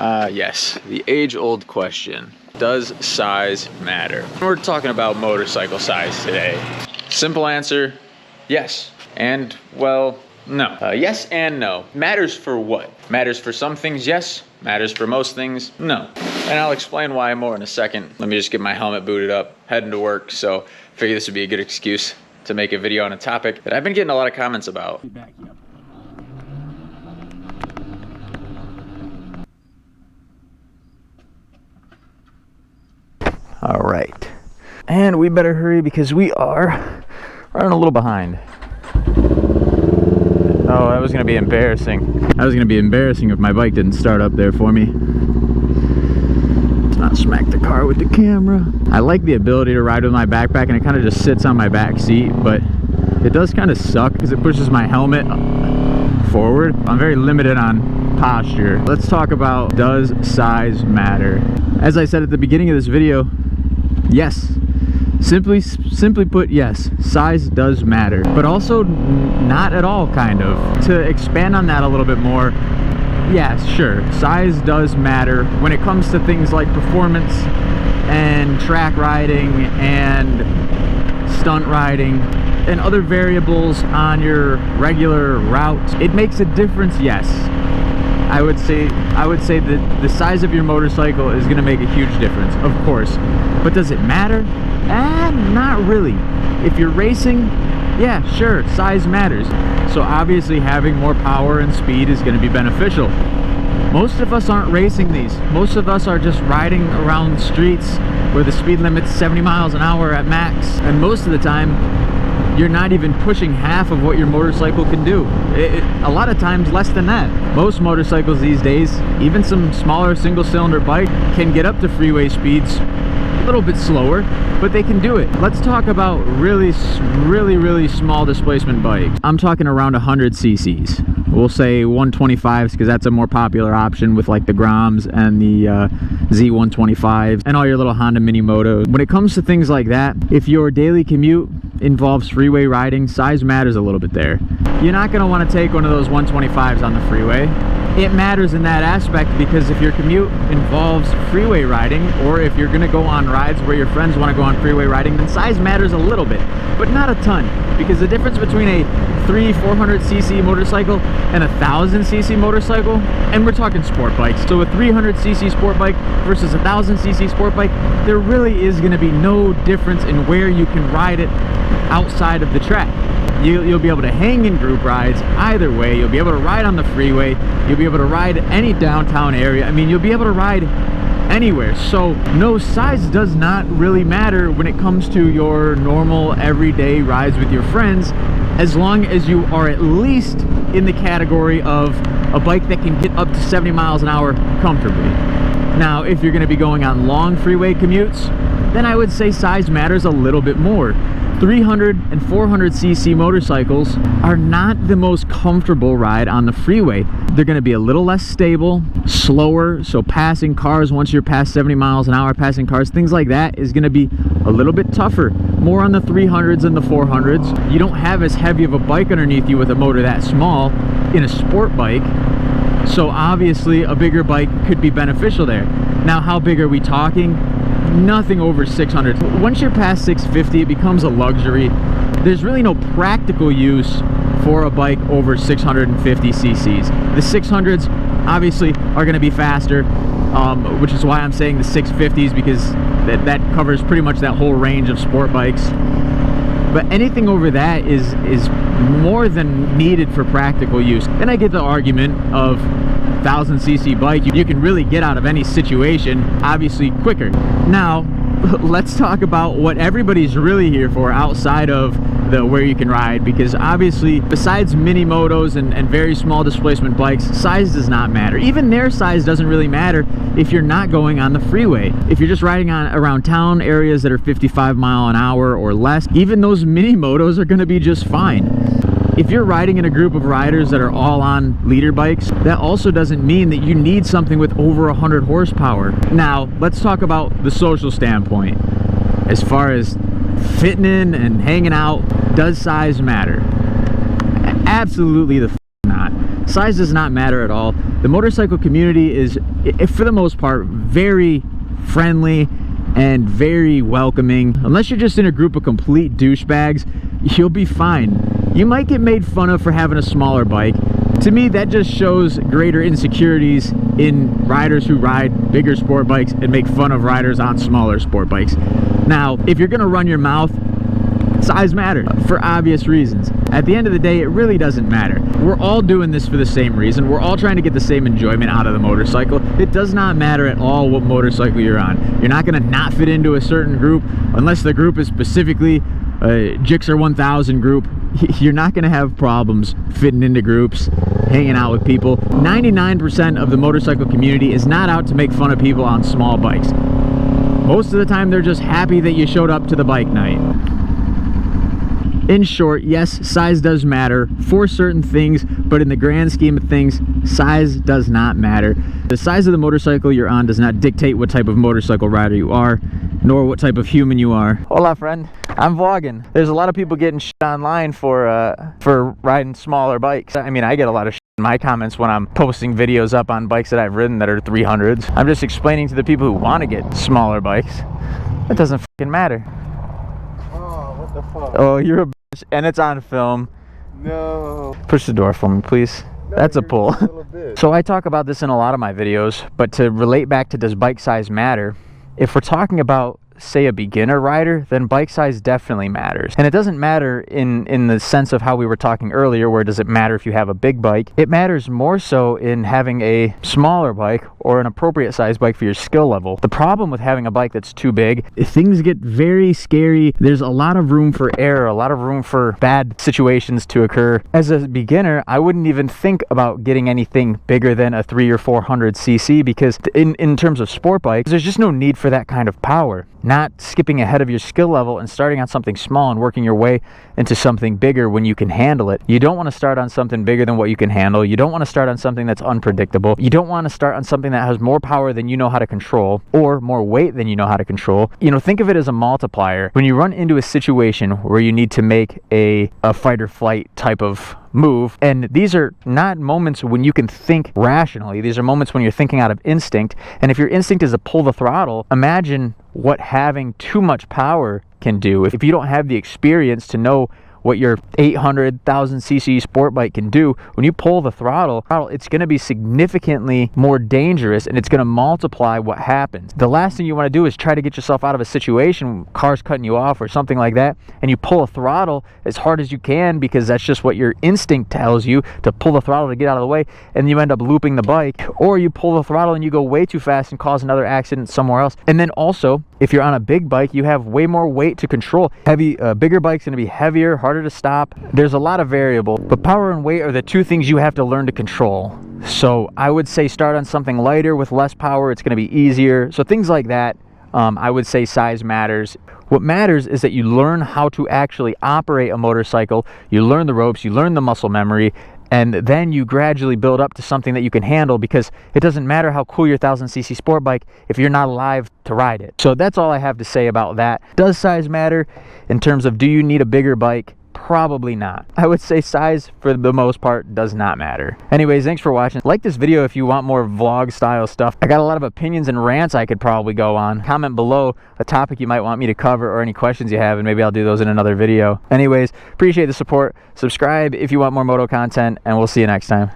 Yes, the age-old question. Does size matter? We're talking about motorcycle size today. Simple answer, yes. And, well, no. Yes and no. Matters for what? Matters for some things, yes. Matters for most things, no. And I'll explain why more in a second. Let me just get my helmet booted up, heading to work. So I figure this would be a good excuse to make a video on a topic that I've been getting a lot of comments about. All right, and we better hurry because we are running a little behind. Oh, that was gonna be embarrassing. That was gonna be embarrassing if my bike didn't start up there for me. Let's not smack the car with the camera. I like the ability to ride with my backpack and it kind of just sits on my back seat, but it does kind of suck because it pushes my helmet forward. I'm very limited on posture. Let's talk about, does size matter? As I said at the beginning of this video, yes. Simply put, yes, size does matter, but also not at all, kind of. To expand on that a little bit more, yeah, sure, size does matter when it comes to things like performance and track riding and stunt riding and other variables on your regular route. It makes a difference, yes. I would say that the size of your motorcycle is going to make a huge difference, of course. But does it matter? Not really. If you're racing, yeah, sure, size matters. So obviously having more power and speed is going to be beneficial. Most of us aren't racing these. Most of us are just riding around the streets where the speed limit's 70 miles an hour at max. And most of the time, you're not even pushing half of what your motorcycle can do. A lot of times less than that. Most motorcycles these days, even some smaller single-cylinder bike, can get up to freeway speeds a little bit slower, but they can do it. Let's talk about really small displacement bikes. I'm talking around 100 cc's. We'll say 125s because that's a more popular option with like the Groms and the Z125 and all your little Honda Mini Motos. When it comes to things like that, if your daily commute involves freeway riding, size matters a little bit there. You're not going to want to take one of those 125s on the freeway. It matters in that aspect because if your commute involves freeway riding, or if you're going to go on rides where your friends want to go on freeway riding, then size matters a little bit, but not a ton, because the difference between a 400 cc motorcycle and a 1000 cc motorcycle, and we're talking sport bikes, so a 300 cc sport bike versus a 1000 cc sport bike, there really is going to be no difference in where you can ride it outside of the track. You'll be able to hang in group rides either way. You'll be able to ride on the freeway. You'll be able to ride any downtown area. I mean, you'll be able to ride anywhere. So no, size does not really matter when it comes to your normal everyday rides with your friends, as long as you are at least in the category of a bike that can get up to 70 miles an hour comfortably. Now, if you're going to be going on long freeway commutes, then I would say size matters a little bit more. 300 and 400 cc motorcycles are not the most comfortable ride on the freeway. They're going to be a little less stable, slower, so passing cars once you're past 70 miles an hour, passing cars, things like that is going to be a little bit tougher. More on the 300s and the 400s. You don't have as heavy of a bike underneath you with a motor that small in a sport bike, so obviously a bigger bike could be beneficial there. Now, how big are we talking? Nothing over 600. Once you're past 650, it becomes a luxury. There's really no practical use for a bike over 650 cc's. The 600s obviously are going to be faster, which is why I'm saying the 650s, because that covers pretty much that whole range of sport bikes. But anything over that is more than needed for practical use. And I get the argument of 1000 cc bike, you can really get out of any situation obviously quicker. Now let's talk about what everybody's really here for outside of the where you can ride, because obviously besides mini motos and very small displacement bikes, size does not matter. Even their size doesn't really matter if you're not going on the freeway. If you're just riding on around town areas that are 55 mile an hour or less, even those mini motos are going to be just fine. If you're riding in a group of riders that are all on leader bikes, that also doesn't mean that you need something with over 100 horsepower. Now, let's talk about the social standpoint. As far as fitting in and hanging out, does size matter? Absolutely not. Size does not matter at all. The motorcycle community is, for the most part, very friendly and very welcoming. Unless you're just in a group of complete douchebags, you'll be fine. You might get made fun of for having a smaller bike. To me, that just shows greater insecurities in riders who ride bigger sport bikes and make fun of riders on smaller sport bikes. Now, if you're gonna run your mouth, size matters for obvious reasons. At the end of the day, it really doesn't matter. We're all doing this for the same reason. We're all trying to get the same enjoyment out of the motorcycle. It does not matter at all what motorcycle you're on. You're not gonna not fit into a certain group unless the group is specifically a Gixxer 1000 group. You're not gonna have problems fitting into groups, hanging out with people. 99% of the motorcycle community is not out to make fun of people on small bikes. Most of the time, they're just happy that you showed up to the bike night. In short, yes, size does matter for certain things, but in the grand scheme of things, size does not matter. The size of the motorcycle you're on does not dictate what type of motorcycle rider you are, nor what type of human you are. Hola, friend. I'm vlogging. There's a lot of people getting shit online for riding smaller bikes. I mean, I get a lot of shit in my comments when I'm posting videos up on bikes that I've ridden that are 300s. I'm just explaining to the people who want to get smaller bikes. It doesn't fucking matter. Oh, what the fuck? Oh, you're a bitch, and it's on film. No. Push the door for me, please. No, that's a pull. A So I talk about this in a lot of my videos, but to relate back to does bike size matter, if we're talking about, say, a beginner rider, then bike size definitely matters. And it doesn't matter in the sense of how we were talking earlier, where does it matter if you have a big bike. It matters more so in having a smaller bike or an appropriate size bike for your skill level. The problem with having a bike that's too big, things get very scary. There's a lot of room for error, a lot of room for bad situations to occur. As a beginner, I wouldn't even think about getting anything bigger than a 300 or 400 cc, because in terms of sport bikes, there's just no need for that kind of power. Not skipping ahead of your skill level and starting on something small and working your way into something bigger when you can handle it. You don't want to start on something bigger than what you can handle. You don't want to start on something that's unpredictable. You don't want to start on something that has more power than you know how to control, or more weight than you know how to control. You know, think of it as a multiplier. When you run into a situation where you need to make a fight or flight type of move, and these are not moments when you can think rationally. These are moments when you're thinking out of instinct, and if your instinct is to pull the throttle, imagine what having too much power can do. If you don't have the experience to know what your 800,000 cc sport bike can do, when you pull the throttle, it's going to be significantly more dangerous, and it's going to multiply what happens. The last thing you want to do is try to get yourself out of a situation, cars cutting you off or something like that, and you pull a throttle as hard as you can because that's just what your instinct tells you, to pull the throttle to get out of the way, and you end up looping the bike. Or you pull the throttle and you go way too fast and cause another accident somewhere else. And then also, if you're on a big bike, you have way more weight to control. Bigger bike's going to be heavier, harder to stop. There's a lot of variable, but power and weight are the two things you have to learn to control. So I would say start on something lighter with less power. It's going to be easier. So things like that, I would say size matters. What matters is that you learn how to actually operate a motorcycle. You learn the ropes, you learn the muscle memory, and then you gradually build up to something that you can handle, because it doesn't matter how cool your 1000cc sport bike if you're not alive to ride it. So that's all I have to say about that. Does size matter in terms of, do you need a bigger bike? Probably not. I would say size, for the most part, does not matter. Anyways, thanks for watching. Like this video if you want more vlog style stuff. I got a lot of opinions and rants I could probably go on. Comment below a topic you might want me to cover, or any questions you have, and maybe I'll do those in another video. Anyways, appreciate the support. Subscribe if you want more moto content, and we'll see you next time.